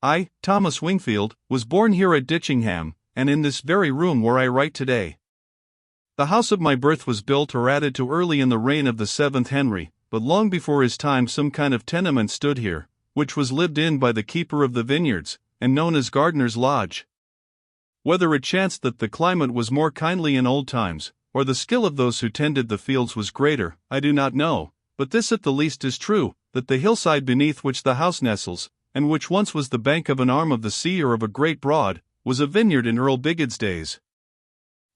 I, Thomas Wingfield, was born here at Ditchingham, and in this very room where I write today. The house of my birth was built or added to early in the reign of the 7th Henry, but long before his time some kind of tenement stood here, which was lived in by the keeper of the vineyards, and known as Gardener's Lodge. Whether it chanced that the climate was more kindly in old times, or the skill of those who tended the fields was greater, I do not know, but this at the least is true, that the hillside beneath which the house nestles, and which once was the bank of an arm of the sea or of a great broad, was a vineyard in Earl Bigot's days.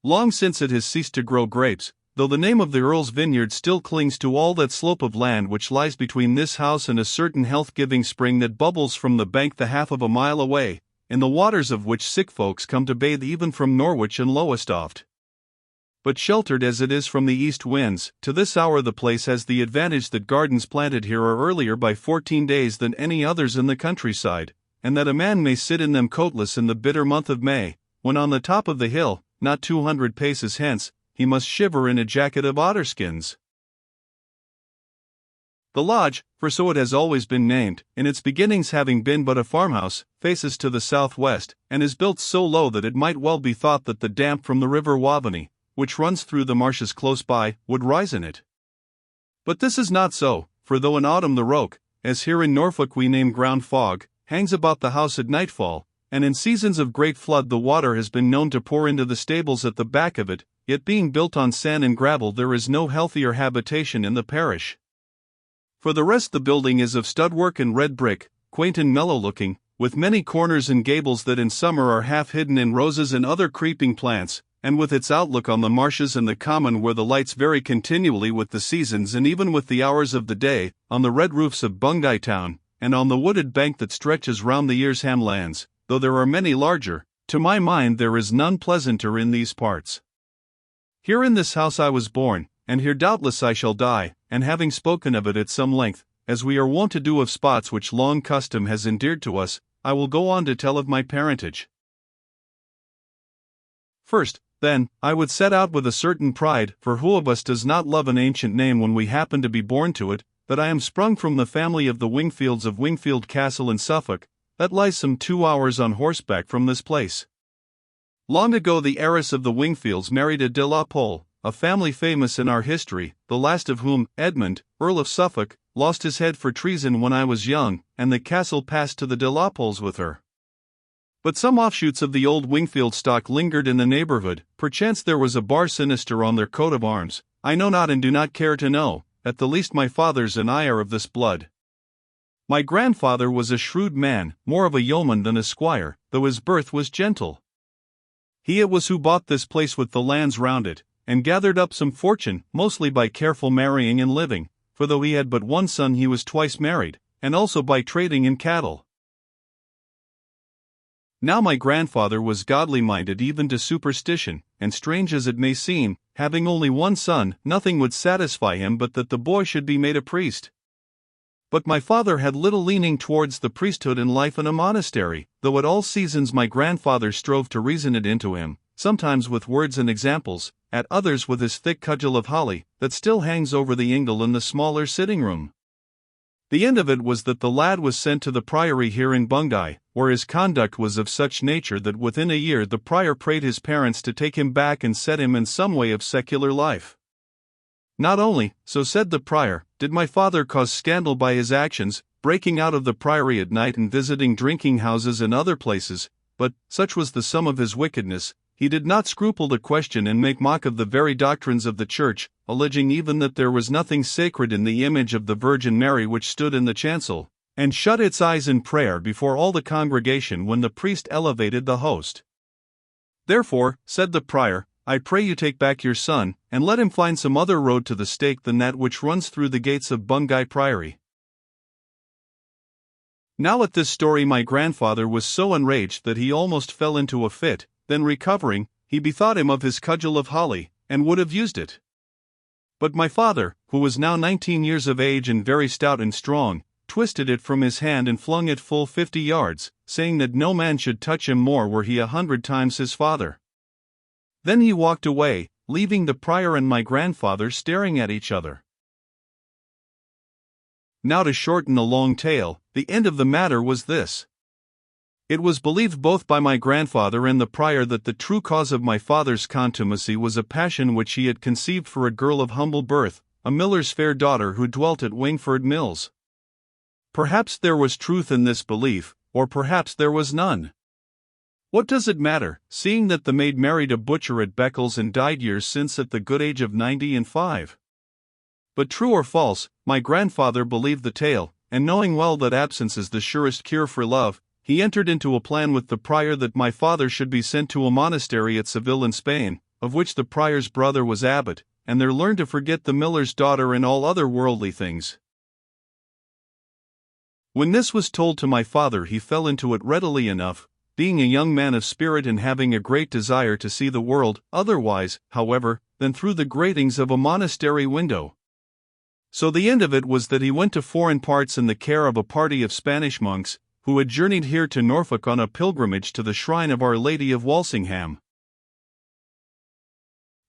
Long since it has ceased to grow grapes, though the name of the Earl's vineyard still clings to all that slope of land which lies between this house and a certain health-giving spring that bubbles from the bank the half of a mile away, in the waters of which sick folks come to bathe even from Norwich and Lowestoft. But sheltered as it is from the east winds, to this hour the place has the advantage that gardens planted here are earlier by 14 days than any others in the countryside, and that a man may sit in them coatless in the bitter month of May, when on the top of the hill, not 200 paces hence, he must shiver in a jacket of otterskins. The lodge, for so it has always been named, in its beginnings having been but a farmhouse, faces to the southwest, and is built so low that it might well be thought that the damp from the river Waveney, which runs through the marshes close by, would rise in it. But this is not so, for though in autumn the roke, as here in Norfolk we name ground fog, hangs about the house at nightfall, and in seasons of great flood the water has been known to pour into the stables at the back of it, yet being built on sand and gravel there is no healthier habitation in the parish. For the rest the building is of studwork and red brick, quaint and mellow-looking, with many corners and gables that in summer are half hidden in roses and other creeping plants, and with its outlook on the marshes and the common where the lights vary continually with the seasons and even with the hours of the day, on the red roofs of Bungay town, and on the wooded bank that stretches round the Earsham lands, though there are many larger, to my mind there is none pleasanter in these parts. Here in this house I was born, and here doubtless I shall die, and having spoken of it at some length, as we are wont to do of spots which long custom has endeared to us, I will go on to tell of my parentage. First, then, I would set out with a certain pride, for who of us does not love an ancient name when we happen to be born to it, that I am sprung from the family of the Wingfields of Wingfield Castle in Suffolk, that lies some 2 hours on horseback from this place. Long ago the heiress of the Wingfields married a de la Pole, a family famous in our history, the last of whom, Edmund, Earl of Suffolk, lost his head for treason when I was young, and the castle passed to the de la Poles with her. But some offshoots of the old Wingfield stock lingered in the neighborhood, perchance there was a bar sinister on their coat of arms, I know not and do not care to know, at the least my father's and I are of this blood. My grandfather was a shrewd man, more of a yeoman than a squire, though his birth was gentle. He it was who bought this place with the lands round it, and gathered up some fortune, mostly by careful marrying and living, for though he had but one son he was twice married, and also by trading in cattle. Now my grandfather was godly-minded even to superstition, and strange as it may seem, having only one son, nothing would satisfy him but that the boy should be made a priest. But my father had little leaning towards the priesthood in life in a monastery, though at all seasons my grandfather strove to reason it into him, sometimes with words and examples, at others with his thick cudgel of holly, that still hangs over the ingle in the smaller sitting-room. The end of it was that the lad was sent to the priory here in Bungay, where his conduct was of such nature that within a year the prior prayed his parents to take him back and set him in some way of secular life. Not only, so said the prior, did my father cause scandal by his actions, breaking out of the priory at night and visiting drinking houses and other places, but, such was the sum of his wickedness, he did not scruple to question and make mock of the very doctrines of the Church, alleging even that there was nothing sacred in the image of the Virgin Mary which stood in the chancel, and shut its eyes in prayer before all the congregation when the priest elevated the host. Therefore, said the prior, I pray you take back your son, and let him find some other road to the stake than that which runs through the gates of Bungay Priory. Now at this story my grandfather was so enraged that he almost fell into a fit. Then recovering, he bethought him of his cudgel of holly, and would have used it. But my father, who was now 19 years of age and very stout and strong, twisted it from his hand and flung it full 50 yards, saying that no man should touch him more were he 100 times his father. Then he walked away, leaving the prior and my grandfather staring at each other. Now to shorten a long tale, the end of the matter was this. It was believed both by my grandfather and the prior that the true cause of my father's contumacy was a passion which he had conceived for a girl of humble birth, a miller's fair daughter who dwelt at Wingford Mills. Perhaps there was truth in this belief, or perhaps there was none. What does it matter, seeing that the maid married a butcher at Beccles and died years since at the good age of 95? But true or false, my grandfather believed the tale, and knowing well that absence is the surest cure for love, he entered into a plan with the prior that my father should be sent to a monastery at Seville in Spain, of which the prior's brother was abbot, and there learn to forget the miller's daughter and all other worldly things. When this was told to my father, he fell into it readily enough, being a young man of spirit and having a great desire to see the world, otherwise, however, than through the gratings of a monastery window. So the end of it was that he went to foreign parts in the care of a party of Spanish monks, who had journeyed here to Norfolk on a pilgrimage to the shrine of Our Lady of Walsingham.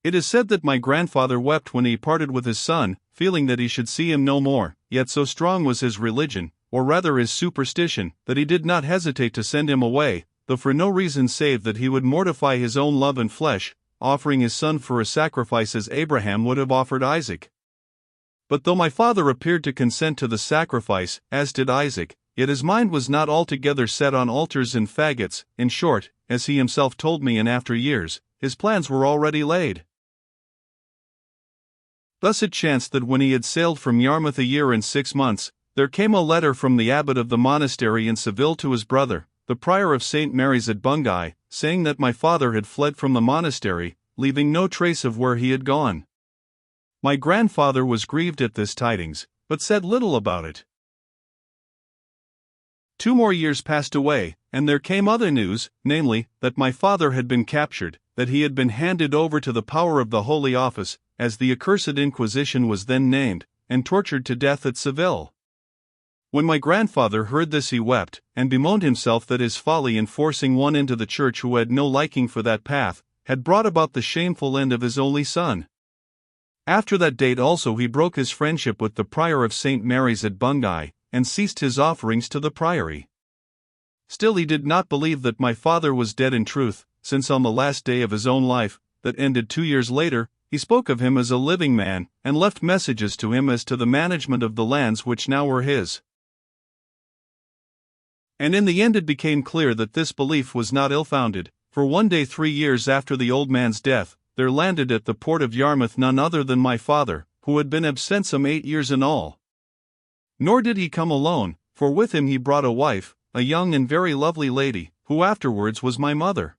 It is said that my grandfather wept when he parted with his son, feeling that he should see him no more, yet so strong was his religion, or rather his superstition, that he did not hesitate to send him away, though for no reason save that he would mortify his own love and flesh, offering his son for a sacrifice as Abraham would have offered Isaac. But though my father appeared to consent to the sacrifice, as did Isaac, yet his mind was not altogether set on altars and faggots. In short, as he himself told me in after years, his plans were already laid. Thus it chanced that when he had sailed from Yarmouth a year and 6 months, there came a letter from the abbot of the monastery in Seville to his brother, the prior of St. Mary's at Bungay, saying that my father had fled from the monastery, leaving no trace of where he had gone. My grandfather was grieved at this tidings, but said little about it. 2 more years passed away, and there came other news, namely, that my father had been captured, that he had been handed over to the power of the Holy Office, as the accursed Inquisition was then named, and tortured to death at Seville. When my grandfather heard this he wept, and bemoaned himself that his folly in forcing one into the church who had no liking for that path, had brought about the shameful end of his only son. After that date also he broke his friendship with the prior of St. Mary's at Bungay, and ceased his offerings to the priory. Still he did not believe that my father was dead in truth, since on the last day of his own life, that ended 2 years later, he spoke of him as a living man, and left messages to him as to the management of the lands which now were his. And in the end it became clear that this belief was not ill-founded, for one day 3 years after the old man's death, there landed at the port of Yarmouth none other than my father, who had been absent some 8 years in all. Nor did he come alone, for with him he brought a wife, a young and very lovely lady, who afterwards was my mother.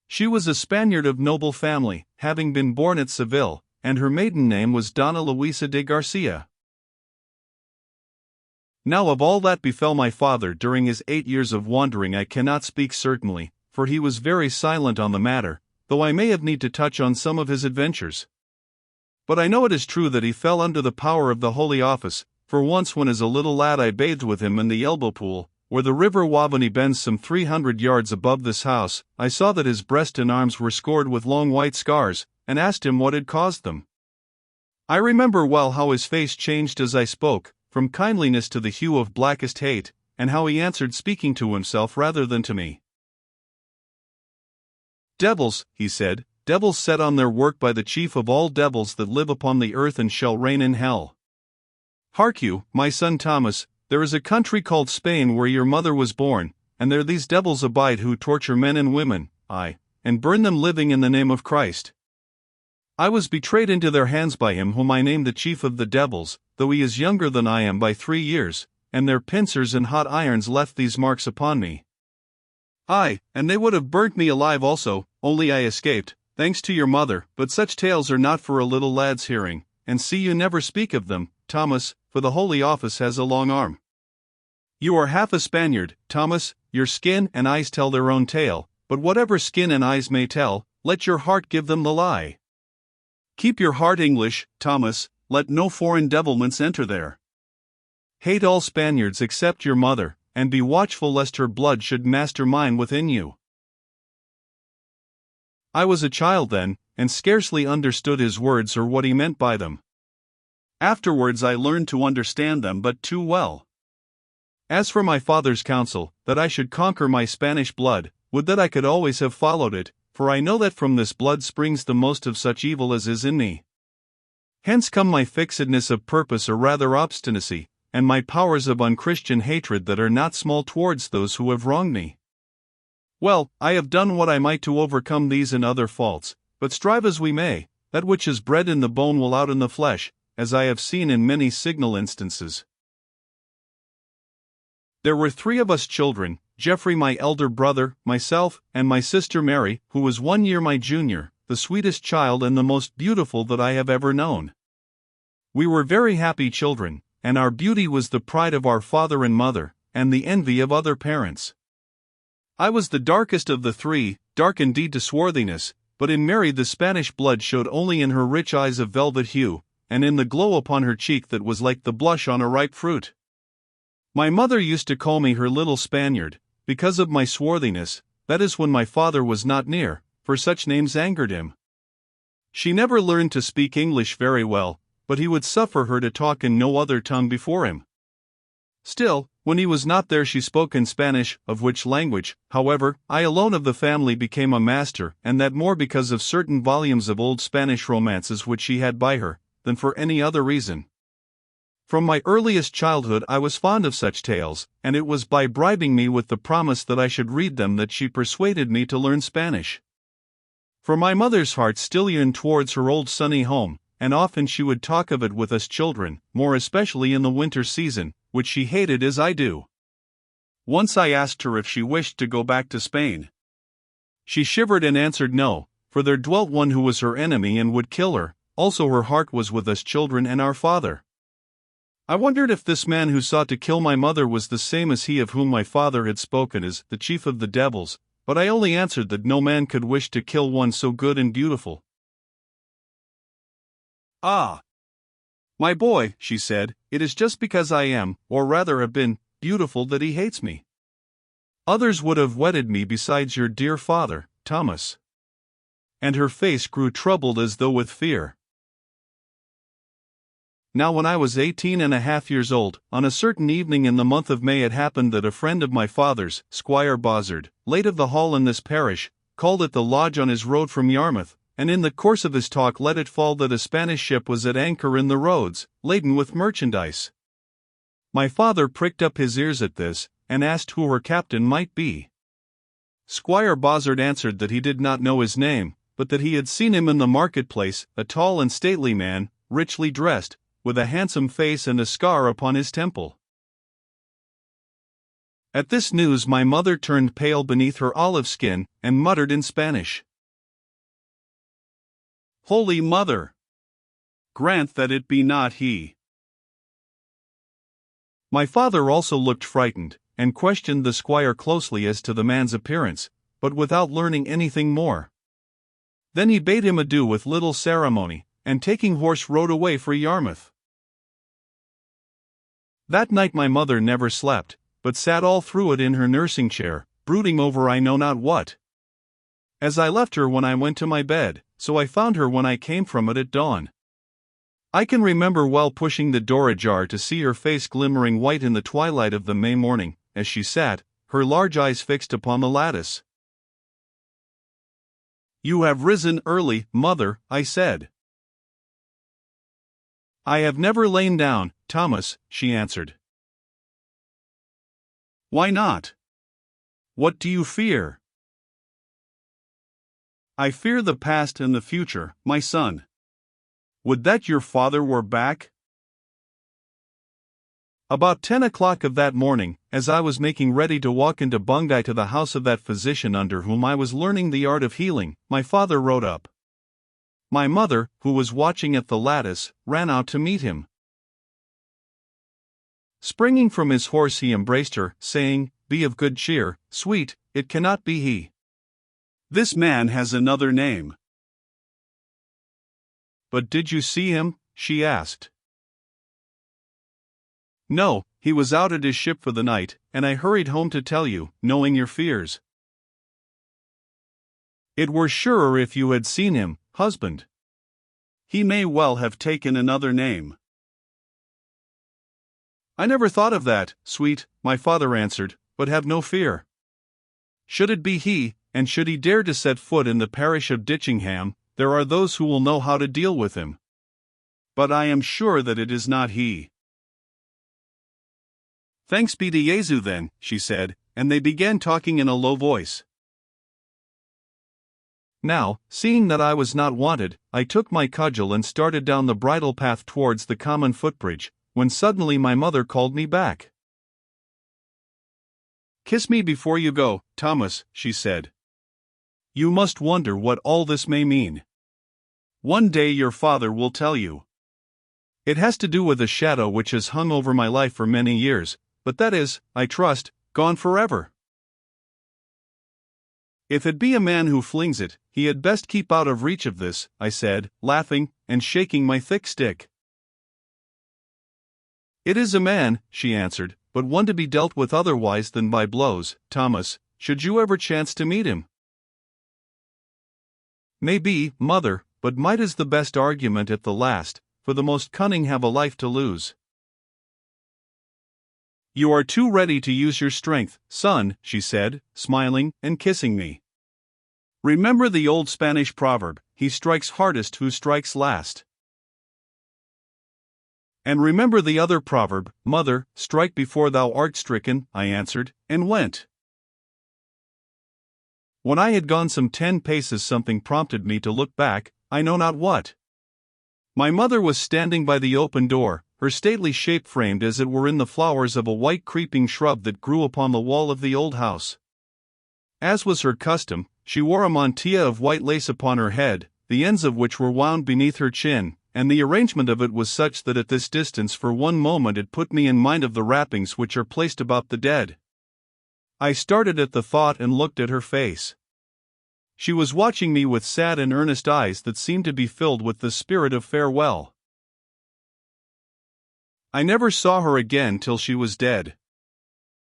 She was a Spaniard of noble family, having been born at Seville, and her maiden name was Donna Luisa de Garcia. Now of all that befell my father during his 8 years of wandering I cannot speak certainly, for he was very silent on the matter, though I may have need to touch on some of his adventures. But I know it is true that he fell under the power of the Holy Office, for once when as a little lad I bathed with him in the Elbow Pool, where the river Wavani bends some 300 yards above this house, I saw that his breast and arms were scored with long white scars, and asked him what had caused them. I remember well how his face changed as I spoke, from kindliness to the hue of blackest hate, and how he answered speaking to himself rather than to me. "Devils," he said, "devils set on their work by the chief of all devils that live upon the earth and shall reign in hell. Hark you, my son Thomas, there is a country called Spain where your mother was born, and there these devils abide who torture men and women, and burn them living in the name of Christ. I was betrayed into their hands by him whom I name the chief of the devils, though he is younger than I am by 3 years, and their pincers and hot irons left these marks upon me. Aye, and they would have burnt me alive also, only I escaped, thanks to your mother, but such tales are not for a little lad's hearing, and see you never speak of them, Thomas, for the Holy Office has a long arm. You are half a Spaniard, Thomas, your skin and eyes tell their own tale, but whatever skin and eyes may tell, let your heart give them the lie. Keep your heart English, Thomas, let no foreign devilments enter there. Hate all Spaniards except your mother, and be watchful lest her blood should master mine within you." I was a child then, and scarcely understood his words or what he meant by them. Afterwards I learned to understand them but too well. As for my father's counsel, that I should conquer my Spanish blood, would that I could always have followed it, for I know that from this blood springs the most of such evil as is in me. Hence come my fixedness of purpose or rather obstinacy, and my powers of unchristian hatred that are not small towards those who have wronged me. Well, I have done what I might to overcome these and other faults, but strive as we may, that which is bred in the bone will out in the flesh, as I have seen in many signal instances. There were 3 of us children, Geoffrey my elder brother, myself, and my sister Mary, who was 1 year my junior, the sweetest child and the most beautiful that I have ever known. We were very happy children, and our beauty was the pride of our father and mother, and the envy of other parents. I was the darkest of the 3, dark indeed to swarthiness, but in Mary the Spanish blood showed only in her rich eyes of velvet hue, and in the glow upon her cheek that was like the blush on a ripe fruit. My mother used to call me her little Spaniard, because of my swarthiness, that is when my father was not near, for such names angered him. She never learned to speak English very well, but he would suffer her to talk in no other tongue before him. Still, when he was not there she spoke in Spanish, of which language, however, I alone of the family became a master, and that more because of certain volumes of old Spanish romances which she had by her, than for any other reason. From my earliest childhood I was fond of such tales, and it was by bribing me with the promise that I should read them that she persuaded me to learn Spanish. For my mother's heart still yearned towards her old sunny home, and often she would talk of it with us children, more especially in the winter season, which she hated as I do. Once I asked her if she wished to go back to Spain. She shivered and answered no, for there dwelt one who was her enemy and would kill her, also her heart was with us children and our father. I wondered if this man who sought to kill my mother was the same as he of whom my father had spoken as the chief of the devils, but I only answered that no man could wish to kill one so good and beautiful. Ah! My boy, she said, it is just because I am, or rather have been, beautiful that he hates me. Others would have wedded me besides your dear father, Thomas. And her face grew troubled as though with fear. Now when I was 18.5 years old, on a certain evening in the month of May it happened that a friend of my father's, Squire Bozzard, late of the hall in this parish, called at the lodge on his road from Yarmouth, and in the course of his talk let it fall that a Spanish ship was at anchor in the roads, laden with merchandise. My father pricked up his ears at this, and asked who her captain might be. Squire Bozzard answered that he did not know his name, but that he had seen him in the marketplace, a tall and stately man, richly dressed, with a handsome face and a scar upon his temple. At this news my mother turned pale beneath her olive skin, and muttered in Spanish, "Holy Mother! Grant that it be not he." My father also looked frightened, and questioned the squire closely as to the man's appearance, but without learning anything more. Then he bade him adieu with little ceremony, and taking horse rode away for Yarmouth. That night my mother never slept, but sat all through it in her nursing chair, brooding over I know not what. As I left her when I went to my bed, so I found her when I came from it at dawn. I can remember well pushing the door ajar to see her face glimmering white in the twilight of the May morning, as she sat, her large eyes fixed upon the lattice. "You have risen early, mother," I said. "I have never lain down, Thomas," she answered. "Why not? What do you fear?" "I fear the past and the future, my son. Would that your father were back." About 10 o'clock of that morning, as I was making ready to walk into Bungay to the house of that physician under whom I was learning the art of healing, my father rode up. My mother, who was watching at the lattice, ran out to meet him. Springing from his horse he embraced her, saying, "Be of good cheer, sweet, it cannot be he. This man has another name." "But did you see him?" she asked. "No, he was out at his ship for the night, and I hurried home to tell you, knowing your fears." "It were surer if you had seen him, husband. He may well have taken another name." I never thought of that, sweet, my father answered, but have no fear. Should it be he, and should he dare to set foot in the parish of Ditchingham, there are those who will know how to deal with him. But I am sure that it is not he. Thanks be to Jesu then, she said, and they began talking in a low voice. Now, seeing that I was not wanted, I took my cudgel and started down the bridle path towards the common footbridge, when suddenly my mother called me back. Kiss me before you go, Thomas, she said. You must wonder what all this may mean. One day your father will tell you. It has to do with a shadow which has hung over my life for many years, but that is, I trust, gone forever. If it be a man who flings it, he had best keep out of reach of this, I said, laughing, and shaking my thick stick. It is a man, she answered, but one to be dealt with otherwise than by blows, Thomas, should you ever chance to meet him. May be, mother, but might is the best argument at the last, for the most cunning have a life to lose. You are too ready to use your strength, son, she said, smiling and kissing me. Remember the old Spanish proverb, he strikes hardest who strikes last. And remember the other proverb, mother, strike before thou art stricken, I answered, and went. When I had gone some 10 paces something prompted me to look back, I know not what. My mother was standing by the open door, her stately shape framed as it were in the flowers of a white creeping shrub that grew upon the wall of the old house. As was her custom, she wore a mantilla of white lace upon her head, the ends of which were wound beneath her chin, and the arrangement of it was such that at this distance for one moment it put me in mind of the wrappings which are placed about the dead. I started at the thought and looked at her face. She was watching me with sad and earnest eyes that seemed to be filled with the spirit of farewell. I never saw her again till she was dead.